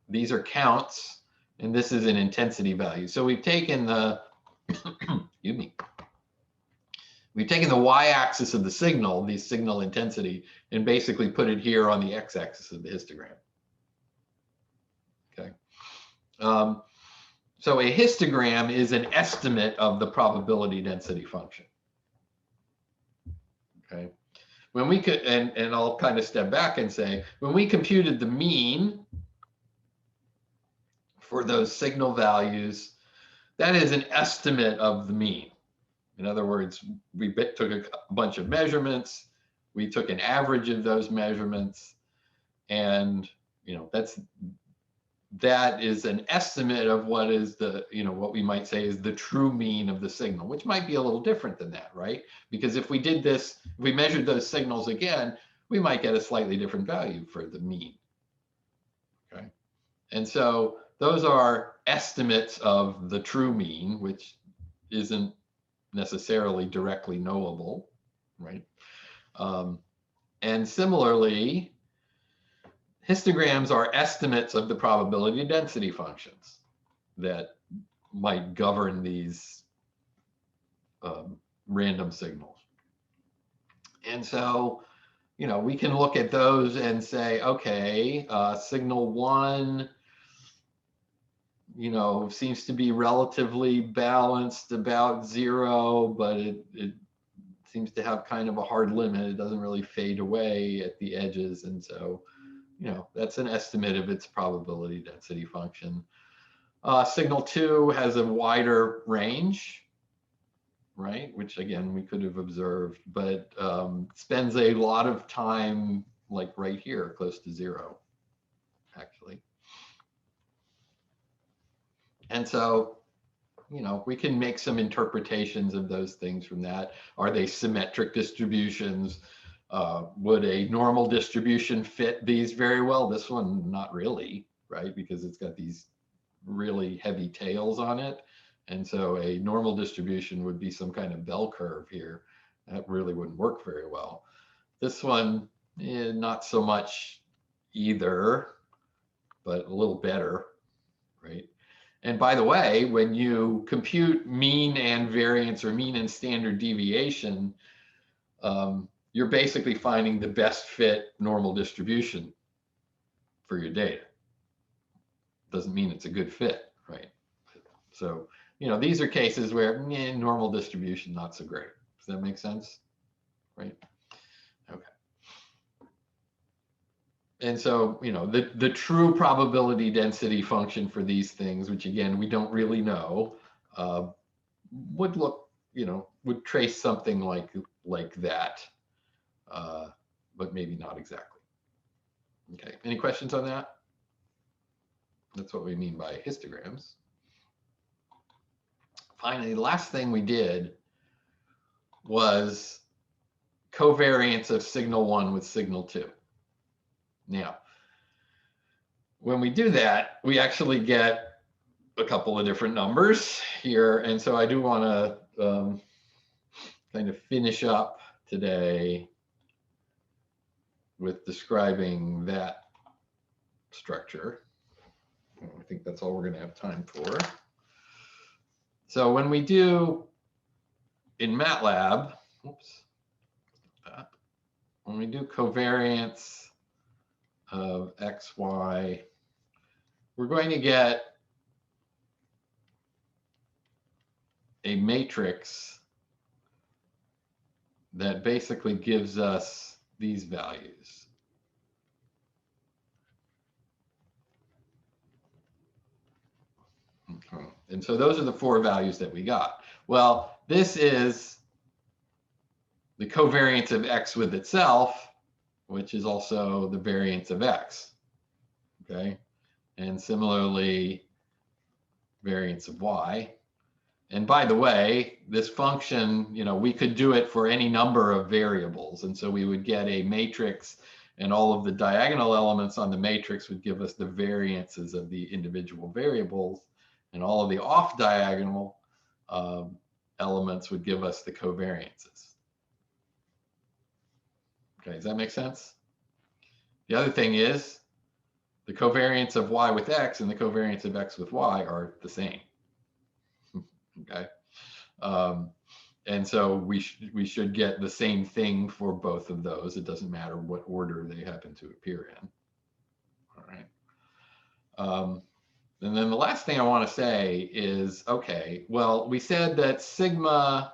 these are counts, and this is an intensity value. So we've taken the, excuse me, we've taken the y-axis of the signal, the signal intensity, and basically put it here on the x-axis of the histogram. Okay. So a histogram is an estimate of the probability density function. Okay. When we could, and I'll kind of step back and say, when we computed the mean for those signal values, that is an estimate of the mean. In other words, we took a bunch of measurements, we took an average of those measurements, and that is an estimate of what is the, what we might say is the true mean of the signal, which might be a little different than that, right? Because if we did this, if we measured those signals again, we might get a slightly different value for the mean. Okay. And so those are estimates of the true mean, which isn't necessarily directly knowable, right? And similarly, histograms are estimates of the probability density functions that might govern these random signals. And so, we can look at those and say, okay, signal 1, seems to be relatively balanced about 0, but it seems to have kind of a hard limit. It doesn't really fade away at the edges. And so, that's an estimate of its probability density function. Signal 2 has a wider range, right? Which again, we could have observed, but spends a lot of time like right here, close to 0, actually. And so, we can make some interpretations of those things from that. Are they symmetric distributions? Would a normal distribution fit these very well? This one, not really, right? Because it's got these really heavy tails on it. And so a normal distribution would be some kind of bell curve here. That really wouldn't work very well. This one, not so much either, but a little better, right? And by the way, when you compute mean and variance or mean and standard deviation, you're basically finding the best fit normal distribution for your data. Doesn't mean it's a good fit, right? So, these are cases where normal distribution, not so great. Does that make sense? Right? Okay. And so, the true probability density function for these things, which again, we don't really know, would look, would trace something like that, but maybe not exactly. Okay, any questions on that? That's what we mean by histograms. Finally, the last thing we did was covariance of signal 1 with signal 2. Now, when we do that, we actually get a couple of different numbers here. And so I do want to kind of finish up today with describing that structure. I think that's all we're going to have time for. So when we do in MATLAB, oops, when we do covariance of x, y, we're going to get a matrix that basically gives us these values. Okay. And so those are the 4 values that we got. Well, this is the covariance of x with itself, which is also the variance of x. Okay. And similarly, variance of y. And by the way, this function, we could do it for any number of variables. And so we would get a matrix, and all of the diagonal elements on the matrix would give us the variances of the individual variables, and all of the off diagonal elements would give us the covariances. Okay, does that make sense? The other thing is the covariance of y with x and the covariance of x with y are the same. Okay, and so we should get the same thing for both of those. It doesn't matter what order they happen to appear in. All right. And then the last thing I want to say is, okay, well, we said that sigma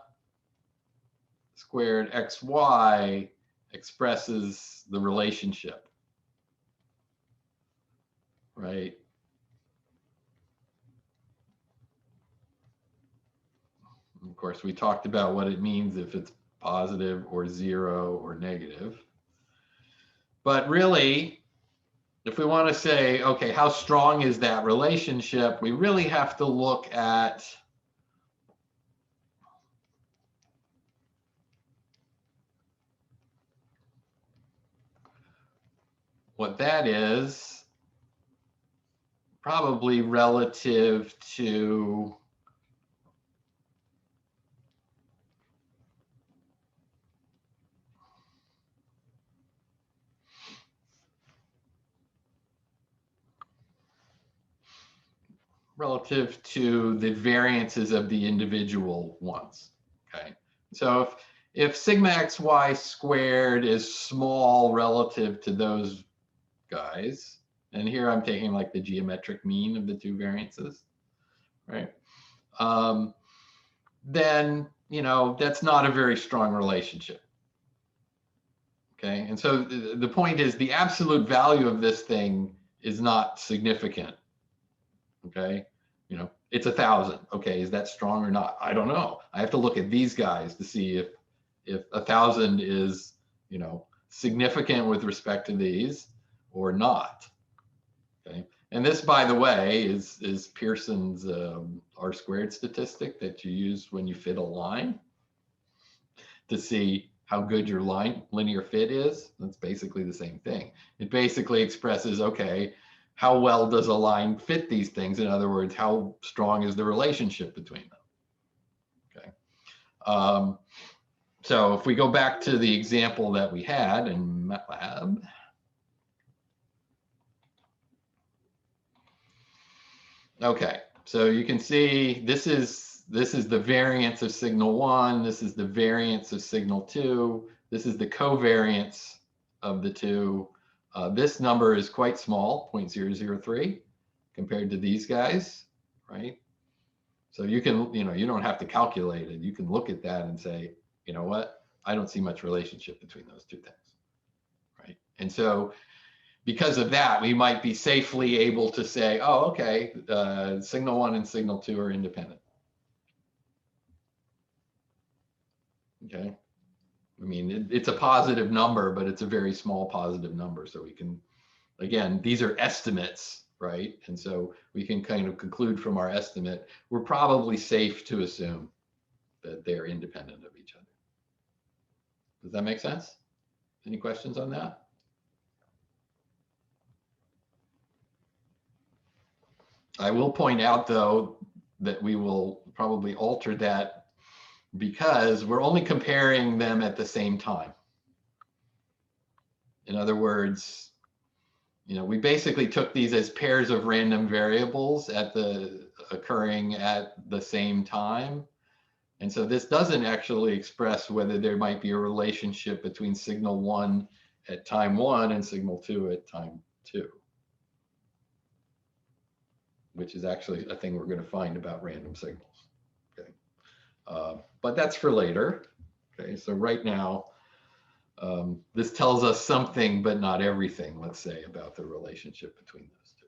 squared xy expresses the relationship, right? Of course, we talked about what it means if it's positive or 0 or negative. But really, if we want to say, okay, how strong is that relationship, we really have to look at what that is, probably relative to the variances of the individual ones. Okay, so if sigma xy squared is small relative to those guys, and here I'm taking like the geometric mean of the 2 variances, right? Then that's not a very strong relationship. Okay, and so the point is the absolute value of this thing is not significant. Okay, it's 1,000. Okay, is that strong or not? I don't know. I have to look at these guys to see if 1,000 is significant with respect to these or not. Okay, and this, by the way, is Pearson's R-squared statistic that you use when you fit a line to see how good your linear fit is. That's basically the same thing. It basically expresses, okay, how well does a line fit these things? In other words, how strong is the relationship between them? Okay. So if we go back to the example that we had in MATLAB, okay, so you can see this is the variance of signal 1. This is the variance of signal 2. This is the covariance of the 2. This number is quite small, 0.003, compared to these guys, right? So you can, you don't have to calculate it. You can look at that and say, you know what? I don't see much relationship between those 2 things, right? And so because of that, we might be safely able to say, oh, okay, signal 1 and signal 2 are independent. Okay. I mean, it's a positive number, but it's a very small positive number. So we can, again, these are estimates, right? And so we can kind of conclude from our estimate, we're probably safe to assume that they're independent of each other. Does that make sense? Any questions on that? I will point out, though, that we will probably alter that because we're only comparing them at the same time. In other words, we basically took these as pairs of random variables occurring at the same time. And so this doesn't actually express whether there might be a relationship between signal 1 at time 1 and signal 2 at time 2, which is actually a thing we're going to find about random signals. Okay, but that's for later. Okay, so right now, this tells us something, but not everything, let's say, about the relationship between those two.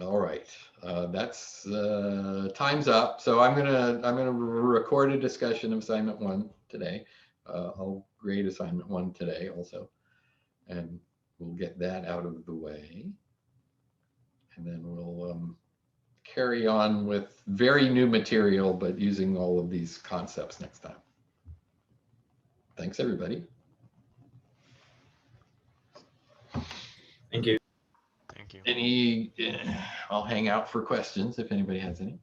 All right, that's time's up. So I'm gonna record a discussion of assignment 1 today. I'll grade assignment 1 today also, and we'll get that out of the way, and then we'll carry on with very new material, but using all of these concepts next time. Thanks, everybody. Thank you. Thank you. I'll hang out for questions if anybody has any.